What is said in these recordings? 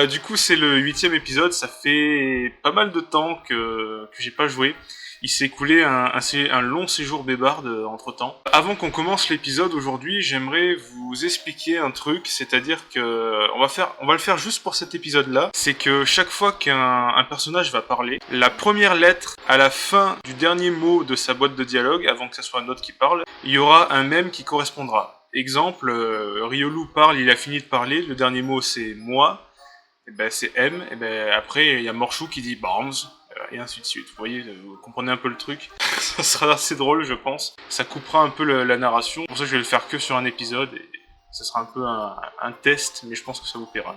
Du coup, c'est le 8e épisode, ça fait pas mal de temps que j'ai pas joué. Il s'est écoulé un long séjour bébarde entre-temps. Avant qu'on commence l'épisode aujourd'hui, j'aimerais vous expliquer un truc, c'est-à-dire que on va le faire juste pour cet épisode-là. C'est que chaque fois qu'un personnage va parler, la première lettre à la fin du dernier mot de sa boîte de dialogue, avant que ce soit un autre qui parle, il y aura un mème qui correspondra. Exemple, Riolu parle, il a fini de parler, le dernier mot c'est moi, et ben c'est M, et ben après il y a Morchou qui dit Barnes. Et ainsi de suite. Vous voyez, vous comprenez un peu le truc. Ça sera assez drôle, je pense. Ça coupera un peu la narration. Pour ça, je vais le faire que sur un épisode. Et ça sera un peu un test, mais je pense que ça vous plaira.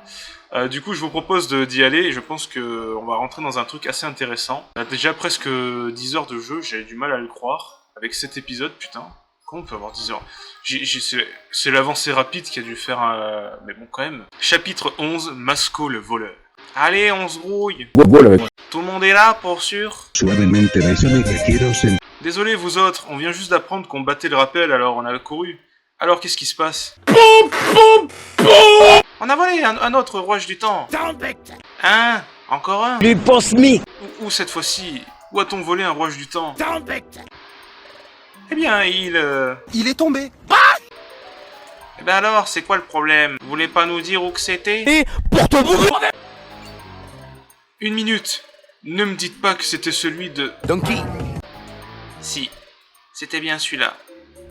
Du coup, je vous propose d'y aller. Et je pense qu'on va rentrer dans un truc assez intéressant. On a déjà presque 10 heures de jeu. J'ai du mal à le croire. Avec cet épisode, putain. Comment on peut avoir 10 heures? C'est l'avancée rapide qui a dû faire un... Mais bon, quand même. Chapitre 11, Masco le voleur. Allez, on se grouille. Tout le monde est là, pour sûr? Désolé, vous autres, on vient juste d'apprendre qu'on battait le rappel, alors on a couru. Alors, qu'est-ce qui se passe? On a volé un autre rouage du temps. Hein? Encore un? Où cette fois-ci? Où a-t-on volé un rouage du temps? Eh bien, il est tombé. Eh ben alors, c'est quoi le problème? Vous voulez pas nous dire où que c'était? Et pour te bourrer. 1 minute. Ne me dites pas que c'était celui de... Donkey. Si, c'était bien celui-là.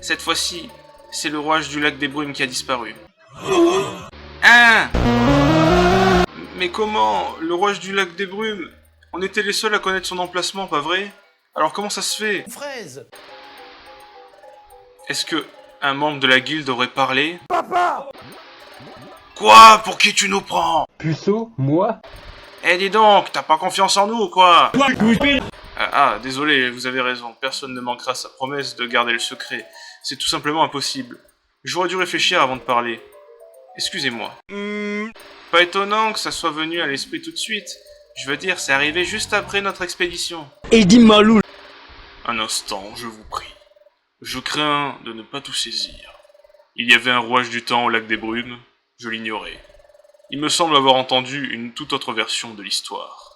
Cette fois-ci, c'est le rouage du lac des brumes qui a disparu. Hein? Mais comment? Le rouage du lac des brumes? On était les seuls à connaître son emplacement, pas vrai? Alors comment ça se fait? Fraise. Est-ce que un membre de la guilde aurait parlé? Papa! Quoi? Pour qui tu nous prends? Puceau, moi? Eh dis donc, t'as pas confiance en nous ou quoi? Désolé, vous avez raison, personne ne manquera sa promesse de garder le secret. C'est tout simplement impossible. J'aurais dû réfléchir avant de parler. Excusez-moi. Pas étonnant que ça soit venu à l'esprit tout de suite. Je veux dire, c'est arrivé juste après notre expédition. Eddie Malou. Un instant, je vous prie. Je crains de ne pas tout saisir. Il y avait un rouage du temps au lac des brumes, je l'ignorais. Il me semble avoir entendu une toute autre version de l'histoire.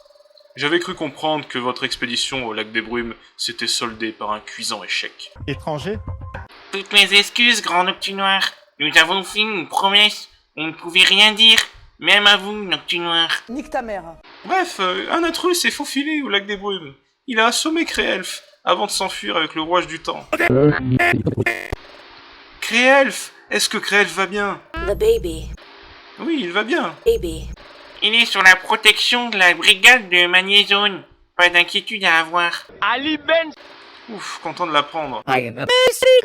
J'avais cru comprendre que votre expédition au lac des brumes s'était soldée par un cuisant échec. Étranger. Toutes mes excuses, grand Noctunoir. Nous avons fait une promesse. On ne pouvait rien dire, même à vous, Noctunoir. Nique ta mère. Bref, un intrus s'est faufilé au lac des brumes. Il a assommé Créelf avant de s'enfuir avec le rouage du temps. Créelf! Est-ce que Créelf va bien? The baby. Oui, il va bien. Baby. Il est sur la protection de la brigade de Magnézone. Pas d'inquiétude à avoir. Ali Ben. Ouf, content de l'apprendre.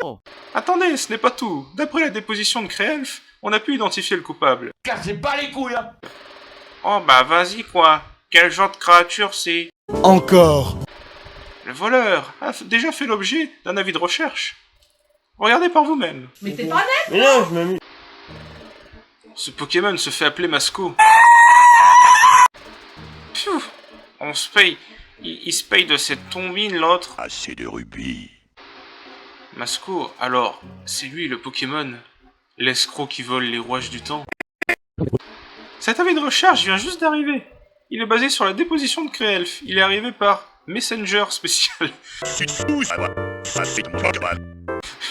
Oh. Attendez, ce n'est pas tout. D'après la déposition de Créelf, on a pu identifier le coupable. Cassez pas les couilles, hein. Oh bah vas-y quoi. Quel genre de créature c'est? Encore. Le voleur a déjà fait l'objet d'un avis de recherche. Regardez par vous-même. Mais t'es pas net. Mais non, je m'amuse. Ce Pokémon se fait appeler Masco. Pfiou, on se paye. Il se paye de cette tombine, l'autre. Assez de rubis. Masco, alors, c'est lui le Pokémon. L'escroc qui vole les rouages du temps. Cet avis de recherche vient juste d'arriver. Il est basé sur la déposition de Créelf. Il est arrivé par Messenger spécial.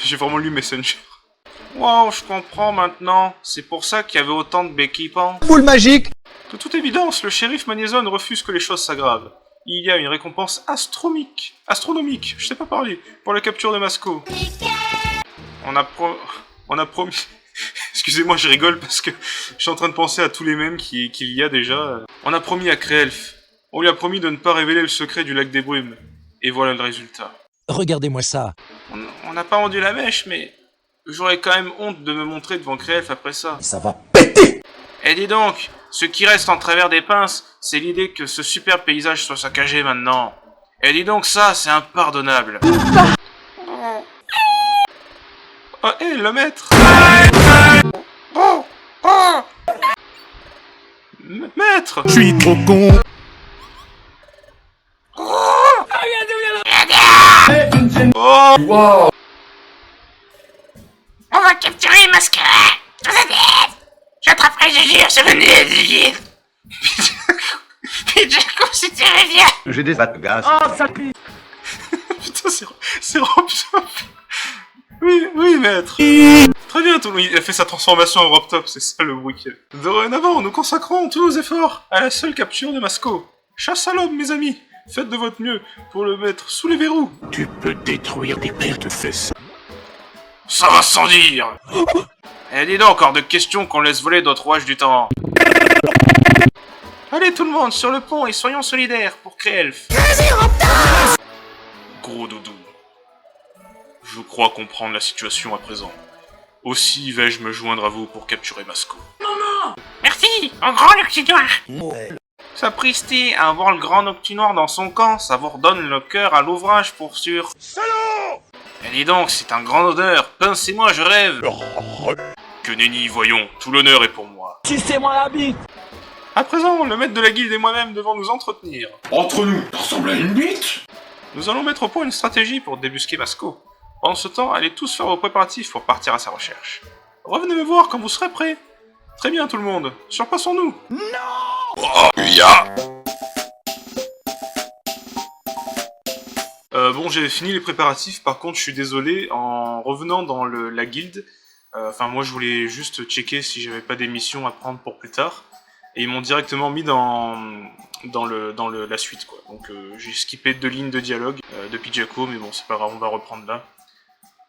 J'ai vraiment lu Messenger. Wow, je comprends maintenant. C'est pour ça qu'il y avait autant de béquipants. Boule magique. De toute évidence, le shérif Magnézone refuse que les choses s'aggravent. Il y a une récompense astronomique, je sais pas parler, pour la capture de Masco. On a promis... Excusez-moi, je rigole parce que je suis en train de penser à tous les mèmes qu'il y a déjà. On a promis à Créelf. On lui a promis de ne pas révéler le secret du lac des brumes. Et voilà le résultat. Regardez-moi ça. On n'a pas rendu la mèche, mais... J'aurais quand même honte de me montrer devant Créelf après ça. Ça va péter. Eh dis donc, ce qui reste en travers des pinces, c'est l'idée que ce superbe paysage soit saccagé maintenant. Eh dis donc, ça, c'est impardonnable. Oh, hé, le maître. Maître. Je suis trop con. Oh. Wow. On va capturer Mascara. J'attraperai Gégir, je venais de dire. J'ai des battes de gaz. Oh, ça pue. Putain, c'est Robtop. Oui, oui, maître. Très bien, tout le monde. Il a fait sa transformation en Robtop, c'est ça le bruit qu'il y a. Dorénavant, nous consacrons tous nos efforts à la seule capture de Masco. Chasse à l'homme, mes amis. Faites de votre mieux pour le mettre sous les verrous. Tu peux détruire des paires de fesses. Ça va sans dire. Eh, dis donc, hors de question qu'on laisse voler notre rouage du temps. Allez tout le monde sur le pont et soyons solidaires pour Créelf. Gros doudou. Je crois comprendre la situation à présent. Aussi vais-je me joindre à vous pour capturer Masco. Merci, au grand Noctinoir. Sapristi, avoir le grand Noctinoir dans son camp, ça vous redonne le cœur à l'ouvrage pour sûr. Salaud! Et dis donc, c'est un grand odeur, pincez-moi, je rêve. Que nenni, voyons, tout l'honneur est pour moi. Sucez-moi la bite. À présent, le maître de la guilde et moi-même devons nous entretenir. Entre nous, ça ressemble à une bite. Nous allons mettre au point une stratégie pour débusquer Masco. Pendant ce temps, allez tous faire vos préparatifs pour partir à sa recherche. Revenez me voir quand vous serez prêts. Très bien tout le monde, surpassons-nous. Bon, j'ai fini les préparatifs, par contre je suis désolé, en revenant dans la guilde, enfin moi je voulais juste checker si j'avais pas des missions à prendre pour plus tard, et ils m'ont directement mis dans la suite quoi, donc j'ai skippé 2 lignes de dialogue depuis Jaco, mais bon c'est pas grave, on va reprendre là.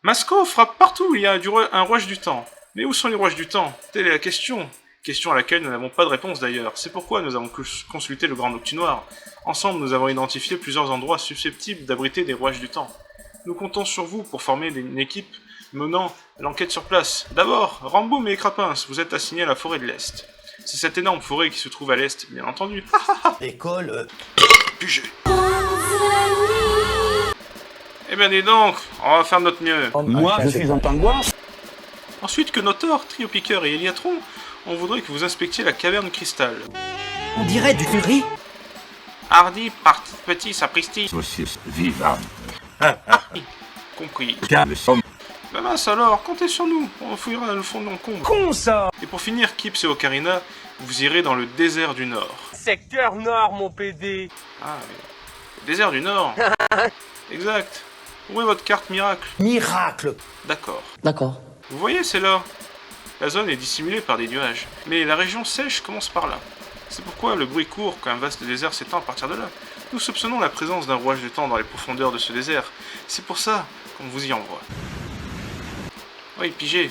Masco frappe partout, il y a un rouage du temps. Mais où sont les rouages du temps? Telle est la question. Question à laquelle nous n'avons pas de réponse d'ailleurs. C'est pourquoi nous avons consulté le Grand Noctinoir. Ensemble, nous avons identifié plusieurs endroits susceptibles d'abriter des rouages du temps. Nous comptons sur vous pour former une équipe menant l'enquête sur place. D'abord, Ramboum et Crapins, vous êtes assignés à la forêt de l'Est. C'est cette énorme forêt qui se trouve à l'Est, bien entendu. L'école. Pugé. Eh bien dis donc, on va faire de notre mieux. Moi, je suis un pingouin. Ensuite que Notor, Triopiqueur et Eliatron, on voudrait que vous inspectiez la caverne cristal. On dirait du curry. Hardy, petit sapristi. Saucisse vivante. Compris. Calme somme. Bah mince alors, comptez sur nous, on fouillera le fond de l'encombre. Con ça. Et pour finir, Kips et Ocarina, vous irez dans le désert du Nord. Secteur Nord, mon PD. Ah, mais... le désert du Nord. Exact. Où est votre carte miracle? Miracle. D'accord. D'accord. Vous voyez, c'est là. La zone est dissimulée par des nuages. Mais la région sèche commence par là. C'est pourquoi le bruit court quand un vaste désert s'étend à partir de là. Nous soupçonnons la présence d'un rouage de temps dans les profondeurs de ce désert. C'est pour ça qu'on vous y envoie. Oui, pigé.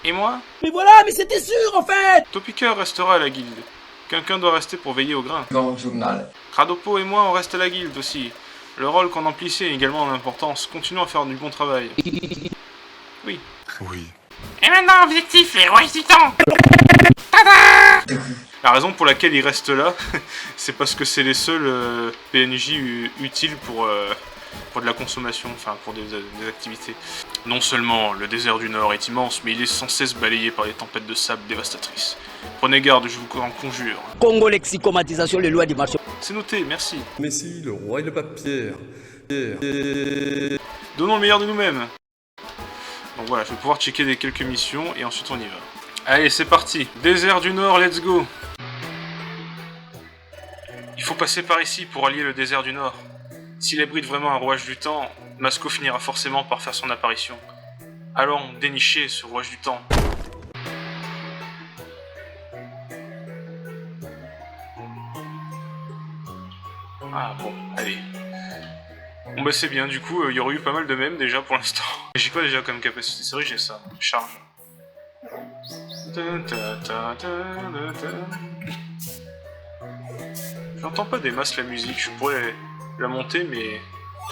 Et moi? Mais voilà, mais c'était sûr en fait. Topiqueur restera à la guilde. Quelqu'un doit rester pour veiller au grain. Dans le journal. Cradopo et moi, on reste à la guilde aussi. Le rôle qu'on emplissait est également en importance. Continuons à faire du bon travail. Oui. Oui. Et maintenant, objectif, les rouages du temps. La raison pour laquelle ils restent là, c'est parce que c'est les seuls PNJ utiles pour de la consommation, enfin pour des activités. Non seulement le désert du Nord est immense, mais il est sans cesse balayé par des tempêtes de sable dévastatrices. Prenez garde, je vous en conjure. Congo lexicomatisation, les lois du marché. C'est noté, merci. Messi, le roi et le pape Pierre. Donnons le meilleur de nous-mêmes. Donc voilà, je vais pouvoir checker quelques missions et ensuite on y va. Allez, c'est parti. Désert du Nord, let's go. Il faut passer par ici pour allier le désert du Nord. S'il abrite vraiment un rouage du temps, Masco finira forcément par faire son apparition. Allons dénicher ce rouage du temps. Ah bon, allez. Bon bah c'est bien, du coup il y aurait eu pas mal de mèmes déjà pour l'instant. J'ai quoi déjà comme capacité? C'est vrai j'ai ça, charge. J'entends pas des masses la musique, je pourrais la monter mais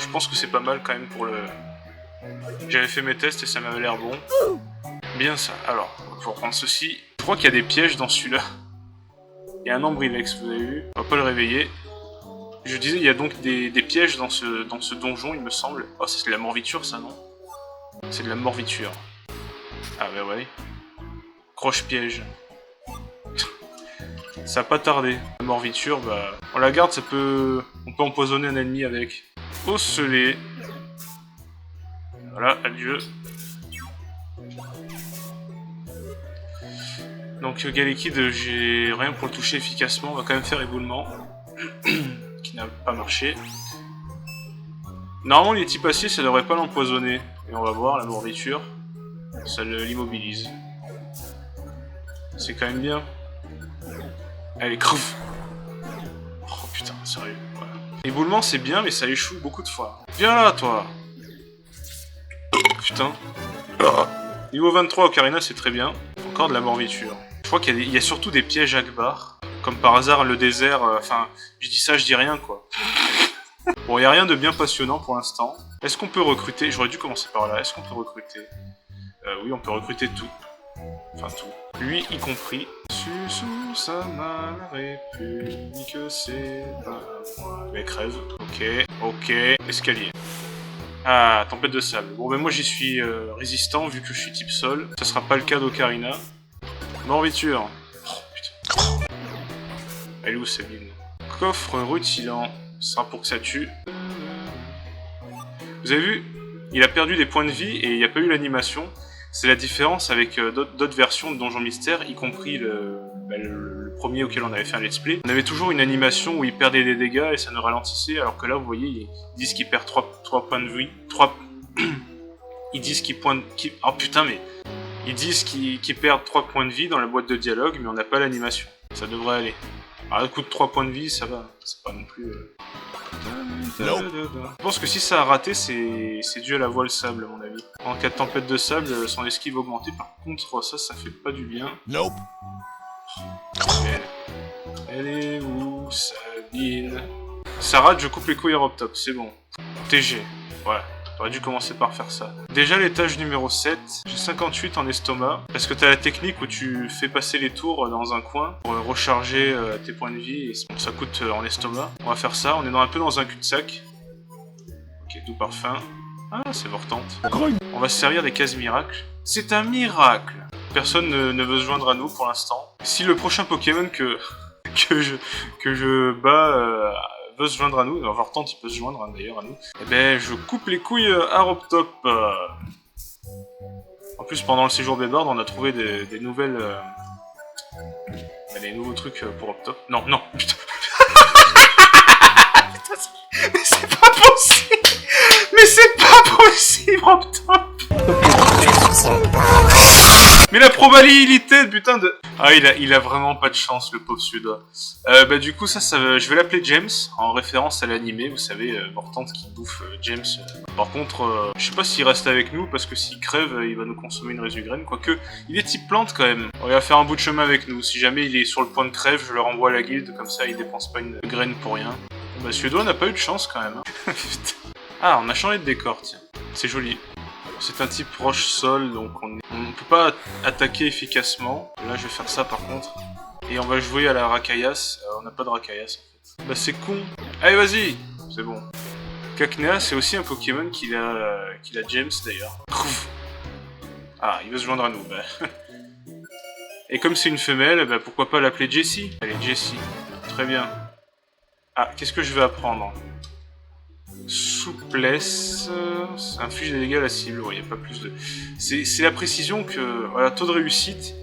je pense que c'est pas mal quand même pour le... J'avais fait mes tests et ça m'avait l'air bon. Bien ça, alors, pour prendre ceci, je crois qu'il y a des pièges dans celui-là. Il y a un Ambrilex, vous avez vu, on va pas le réveiller. Je disais, il y a donc des pièges dans ce donjon, il me semble. Oh, c'est de la morviture, ça, non? C'est de la morviture. Ah, bah ouais. Croche-piège. Ça a pas tardé. La morviture, bah... On la garde, ça peut... On peut empoisonner un ennemi avec. Osselé. Voilà, adieu. Donc Galekid, j'ai rien pour le toucher efficacement, on va quand même faire éboulement. qui n'a pas marché. Normalement, les types acier, ça devrait pas l'empoisonner. Et on va voir, la mourviture, ça l'immobilise. C'est quand même bien. Allez, creve. Oh putain, sérieux. Voilà. L'éboulement, c'est bien, mais ça échoue beaucoup de fois. Viens là, toi. Putain. Niveau 23, Ocarina, c'est très bien. Encore de la mourviture. Je crois qu'il y a surtout des pièges Akbar. Comme par hasard, le désert... Enfin, je dis ça, je dis rien, quoi. Bon, il n'y a rien de bien passionnant pour l'instant. Est-ce qu'on peut recruter... J'aurais dû commencer par là. Est-ce qu'on peut recruter oui, on peut recruter tout. Enfin, tout. Lui, y compris. Sous sa main, la République, c'est pas moi. Mais crève. Ok. Ok. Escalier. Ah, tempête de sable. Bon, ben moi, j'y suis résistant, vu que je suis type sol. Ça sera pas le cas d'Ocarina. Mourviture. Oh, putain. Elle est où, Sabine? Coffre rutilant. Ce sera pour que ça tue. Vous avez vu? Il a perdu des points de vie et il n'y a pas eu l'animation. C'est la différence avec d'autres versions de Donjon Mystère, y compris le premier auquel on avait fait un let's play. On avait toujours une animation où il perdait des dégâts et ça ne ralentissait, alors que là, vous voyez, ils disent qu'il perd 3 points de vie. Ils disent qu'il pointe... Oh putain, mais... Ils disent qu'ils perdent 3 points de vie dans la boîte de dialogue, mais on n'a pas l'animation. Ça devrait aller. Alors, un coup de 3 points de vie, ça va. C'est pas non plus... Je pense que si ça a raté, c'est dû à la voile sable, à mon avis. En cas de tempête de sable, son esquive augmentée. Par contre, ça fait pas du bien. Nope. Elle est où, Sabine? Ça rate, je coupe les couilles à Robtop, c'est bon. TG, voilà. T'aurais dû commencer par faire ça. Déjà, l'étage numéro 7, j'ai 58 en estomac. Parce que t'as la technique où tu fais passer les tours dans un coin pour recharger tes points de vie. Et ça coûte en estomac. On va faire ça, on est un peu dans un cul-de-sac. Ok, doux parfum. Ah, c'est vortante. On va se servir des cases miracles. C'est un miracle. Personne ne veut se joindre à nous pour l'instant. Si le prochain Pokémon que je bats... veut se joindre à nous, Vortante il peut se joindre d'ailleurs à nous, et ben je coupe les couilles à Robtop. En plus pendant le séjour Bébard on a trouvé des nouvelles... des nouveaux trucs pour Robtop. Non, non, putain. Mais c'est pas possible. Mais c'est pas possible Robtop. Mais la probabilité, putain de... Ah, il a vraiment pas de chance, le pauvre suédois. Bah du coup, je vais l'appeler James, en référence à l'animé, vous savez, Vortante qui bouffe James. Par contre, je sais pas s'il reste avec nous, parce que s'il crève, il va nous consommer une résugraine, quoique, il est type plante quand même. Il va faire un bout de chemin avec nous. Si jamais il est sur le point de crève, je le renvoie à la guilde, comme ça il dépense pas une graine pour rien. Bah, suédois n'a pas eu de chance quand même. Hein. Ah, on a changé de décor, tiens. C'est joli. C'est un type roche-sol, donc on ne peut pas attaquer efficacement. Là, je vais faire ça par contre. Et on va jouer à la Rakayas. On n'a pas de Rakayas en fait. Bah c'est con. Allez, vas-y. C'est bon. Kaknea, c'est aussi un Pokémon qu'il a James d'ailleurs. Ah, il veut se joindre à nous. Bah. Et comme c'est une femelle, bah pourquoi pas l'appeler Jessie. Allez, Jessie. Très bien. Ah, qu'est-ce que je vais apprendre? Souplesse, ça inflige des dégâts à la cible, il n'y a pas plus de... C'est la précision que... Voilà, taux de réussite,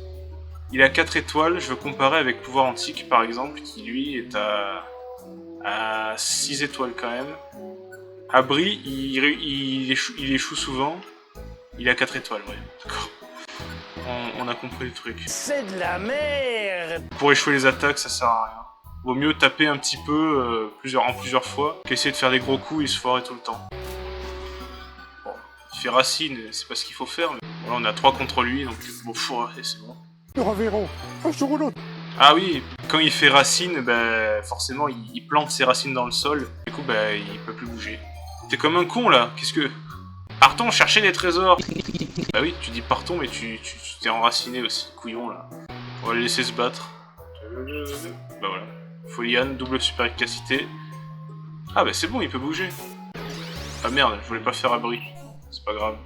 il a 4 étoiles, je veux comparer avec Pouvoir Antique par exemple, qui lui est à 6 étoiles quand même. Abri, il échoue souvent, il a 4 étoiles, ouais, d'accord. On a compris le truc. C'est de la merde. Pour échouer les attaques, ça sert à rien. Vaut mieux taper un petit peu en plusieurs fois qu'essayer de faire des gros coups et se foirer tout le temps. Bon, il fait racine, c'est pas ce qu'il faut faire, mais voilà, on a 3 contre lui, donc bon, c'est bon. Nous reverrons un jour ou l'autre. Ah oui, quand il fait racine, bah, forcément il plante ses racines dans le sol, du coup bah, il peut plus bouger. T'es comme un con là, qu'est-ce que... Partons chercher des trésors. Bah oui, tu dis partons, mais tu t'es enraciné aussi, couillon là. On va le laisser se battre. Bah voilà. Foliane, double super efficacité. Ah bah c'est bon, il peut bouger. Ah merde, je voulais pas faire abri. C'est pas grave.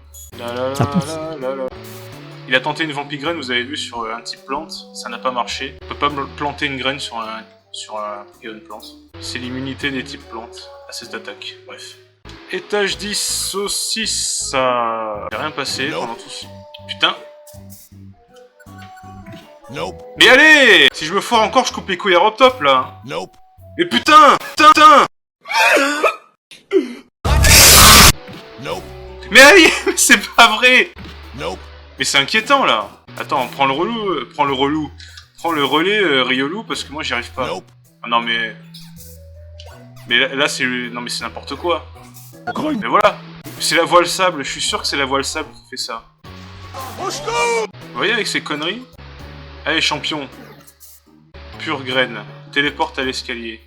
Il a tenté une vampigraine, vous avez vu, sur un type plante. Ça n'a pas marché. On peut pas planter une graine sur un Pokémon plante. C'est l'immunité des types plantes à cette attaque. Bref. Étage 10, saucisse. Ça... Il a rien passé pendant tout ce... Putain. Nope. Mais allez! Si je me foire encore, je coupe les couilles à Robtop, là. Nope. Mais putain! Putain! Mais allez, c'est pas vrai! Mais c'est inquiétant là! Attends, prends le relais, Riolou, parce que moi j'y arrive pas. Ah non mais... Mais là c'est... Non mais c'est n'importe quoi. Mais voilà! C'est la voile sable, je suis sûr que c'est la voile sable qui fait ça. Vous voyez avec ces conneries? Allez champion! Pure graine. Téléporte à l'escalier.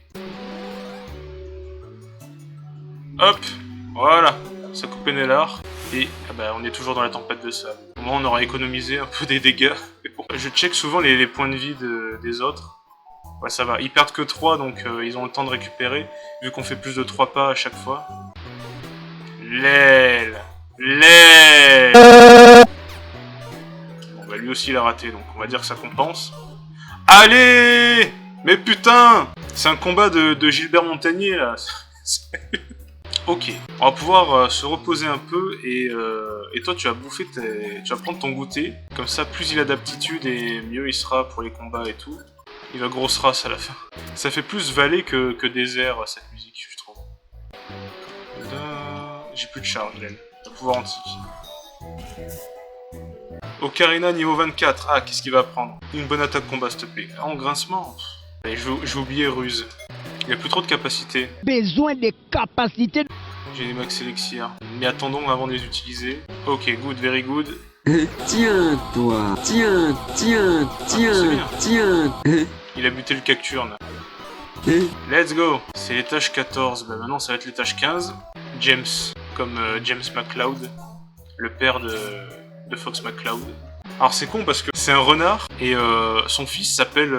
Hop! Voilà! Ça coupe Pénélard. Et ah bah, on est toujours dans la tempête de sable. Au moins on aura économisé un peu des dégâts. Bon, je check souvent les points de vie des autres. Ouais ça va, ils perdent que 3 donc ils ont le temps de récupérer. Vu qu'on fait plus de 3 pas à chaque fois. L'aile! Bon bah lui aussi il a raté donc on va dire que ça compense. Allez! Mais putain! C'est un combat de Gilbert Montagnier là. Ok, on va pouvoir se reposer un peu et toi tu vas bouffer tu vas prendre ton goûter. Comme ça, plus il a d'aptitude et mieux il sera pour les combats et tout. Il va grosse race à la fin. Ça fait plus vallée que désert cette musique, je trouve. J'ai plus de charge, l'aile. Pouvoir antique. Ocarina niveau 24. Ah, qu'est-ce qu'il va prendre? Une bonne attaque combat, s'il te plaît. Ah, en grincement. Allez, je vais oublier Ruse. Il a plus trop de capacités. Besoin de capacités. J'ai des max élixir. Mais attendons avant de les utiliser. Ok, good, very good. Tiens, toi. Tiens. Il a buté le cacturne. Let's go. C'est l'étage 14. Bah maintenant, ça va être l'étage 15. James. Comme James McCloud. Le père de Fox McCloud. Alors c'est con parce que c'est un renard et son fils s'appelle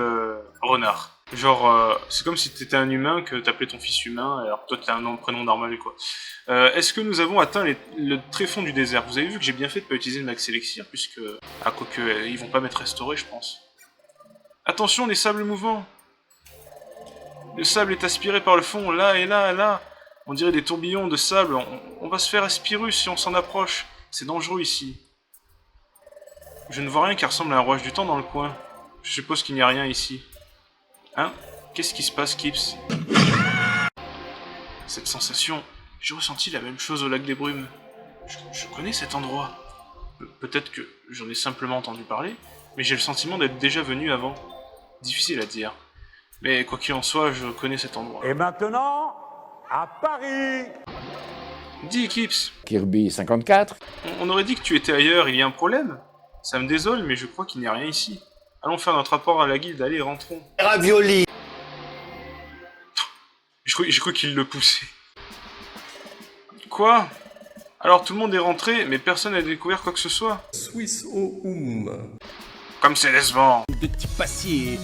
Renard. Genre, c'est comme si t'étais un humain que t'appelais ton fils humain, alors que toi t'as un nom, prénom normal quoi. Est-ce que nous avons atteint le tréfonds du désert? Vous avez vu que j'ai bien fait de pas utiliser le max élixir, puisque... Ah, quoique, ils vont pas m'être restaurés, je pense. Attention, les sables mouvants! Le sable est aspiré par le fond, là et là et là. On dirait des tourbillons de sable, on va se faire aspirus si on s'en approche. C'est dangereux ici. Je ne vois rien qui ressemble à un rouage du temps dans le coin. Je suppose qu'il n'y a rien ici. Hein? Qu'est-ce qui se passe, Kips? Cette sensation, j'ai ressenti la même chose au lac des Brumes. Je connais cet endroit. Peut-être que j'en ai simplement entendu parler, mais j'ai le sentiment d'être déjà venu avant. Difficile à dire. Mais quoi qu'il en soit, je connais cet endroit. Et maintenant, à Paris. Dis, Kips. Kirby 54. On aurait dit que tu étais ailleurs, il y a un problème? Ça me désole, mais je crois qu'il n'y a rien ici. Allons faire notre rapport à la guilde, allez, rentrons. Ravioli. J'ai cru qu'il le poussait. Quoi? Alors tout le monde est rentré, mais personne n'a découvert quoi que ce soit. Swiss Oum. Comme c'est décevant. De petits passiers.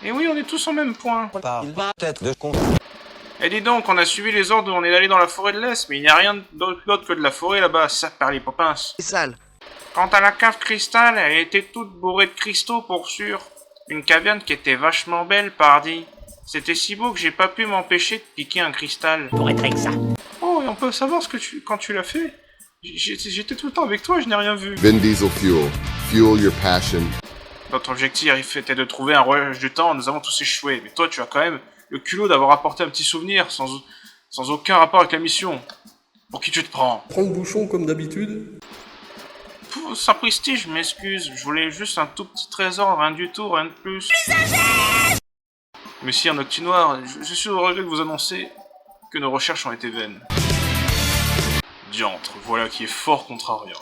Et oui, on est tous au même point. Il va peut-être de con. Et dis donc, on a suivi les ordres, on est allé dans la forêt de l'Est, mais il n'y a rien d'autre que de la forêt là-bas, ça par les popins. C'est sale. Quant à la cave cristal, elle était toute bourrée de cristaux pour sûr. Une caverne qui était vachement belle, pardi. C'était si beau que j'ai pas pu m'empêcher de piquer un cristal. Pour être exact. Oh, et on peut savoir quand tu l'as fait? J'étais tout le temps avec toi, je n'ai rien vu. Vin Diesel Fuel. Fuel your passion. Notre objectif était de trouver un rouage du temps, nous avons tous échoué. Mais toi, tu as quand même le culot d'avoir apporté un petit souvenir, sans aucun rapport avec la mission. Pour qui tu te prends? Prends le bouchon comme d'habitude. Sapristi, je m'excuse, je voulais juste un tout petit trésor, rien du tout, rien de plus. Messire Noctinoir, je suis au regret de vous annoncer que nos recherches ont été vaines. Diantre, voilà qui est fort contrariant.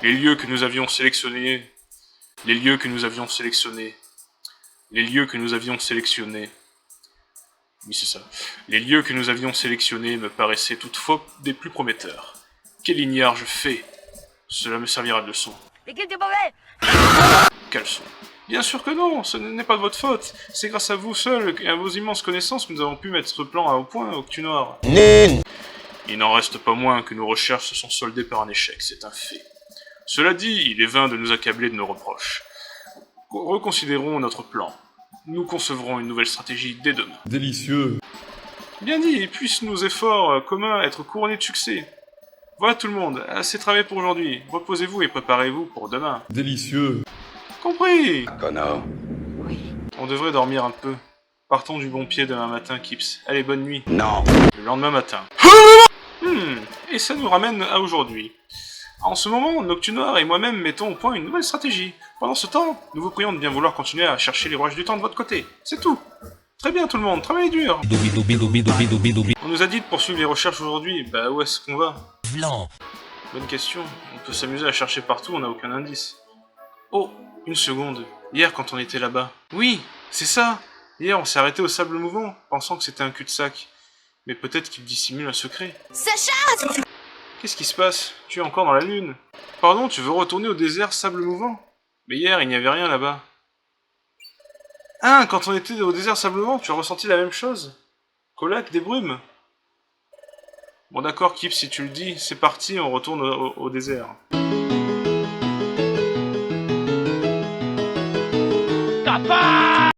Les lieux que nous avions sélectionnés... Les lieux que nous avions sélectionnés... Oui, c'est ça. Les lieux que nous avions sélectionnés me paraissaient toutefois des plus prometteurs. Quel ignare je fais! Cela me servira de leçon. Caleçon. Bien sûr que non, ce n'est pas de votre faute. C'est grâce à vous seul et à vos immenses connaissances que nous avons pu mettre ce plan au point, Octunoir. Il n'en reste pas moins que nos recherches se sont soldées par un échec, c'est un fait. Cela dit, il est vain de nous accabler de nos reproches. Reconsidérons notre plan. Nous concevrons une nouvelle stratégie dès demain. Délicieux. Bien dit, puissent nos efforts communs être couronnés de succès. Voilà tout le monde, assez travaillé pour aujourd'hui. Reposez-vous et préparez-vous pour demain. Délicieux. Compris? Connard. On devrait dormir un peu. Partons du bon pied demain matin, Kips. Allez, bonne nuit. Non. Le lendemain matin. Et ça nous ramène à aujourd'hui. En ce moment, Noctunoir et moi-même mettons au point une nouvelle stratégie. Pendant ce temps, nous vous prions de bien vouloir continuer à chercher les rouages du temps de votre côté. C'est tout. Très bien tout le monde, travaillez dur. On nous a dit de poursuivre les recherches aujourd'hui. Bah où est-ce qu'on va? Bonne question. On peut s'amuser à chercher partout, on n'a aucun indice. Oh, une seconde. Hier quand on était là-bas. Oui, c'est ça. Hier on s'est arrêté au sable mouvant, pensant que c'était un cul-de-sac. Mais peut-être qu'il dissimule un secret. Sacha! Qu'est-ce qui se passe? Tu es encore dans la lune. Pardon, tu veux retourner au désert sable mouvant? Mais hier, il n'y avait rien là-bas. Ah, quand on était au désert sable mouvant, tu as ressenti la même chose? Colac, des brumes? Bon d'accord, Kip, si tu le dis, c'est parti, on retourne au désert. Papa!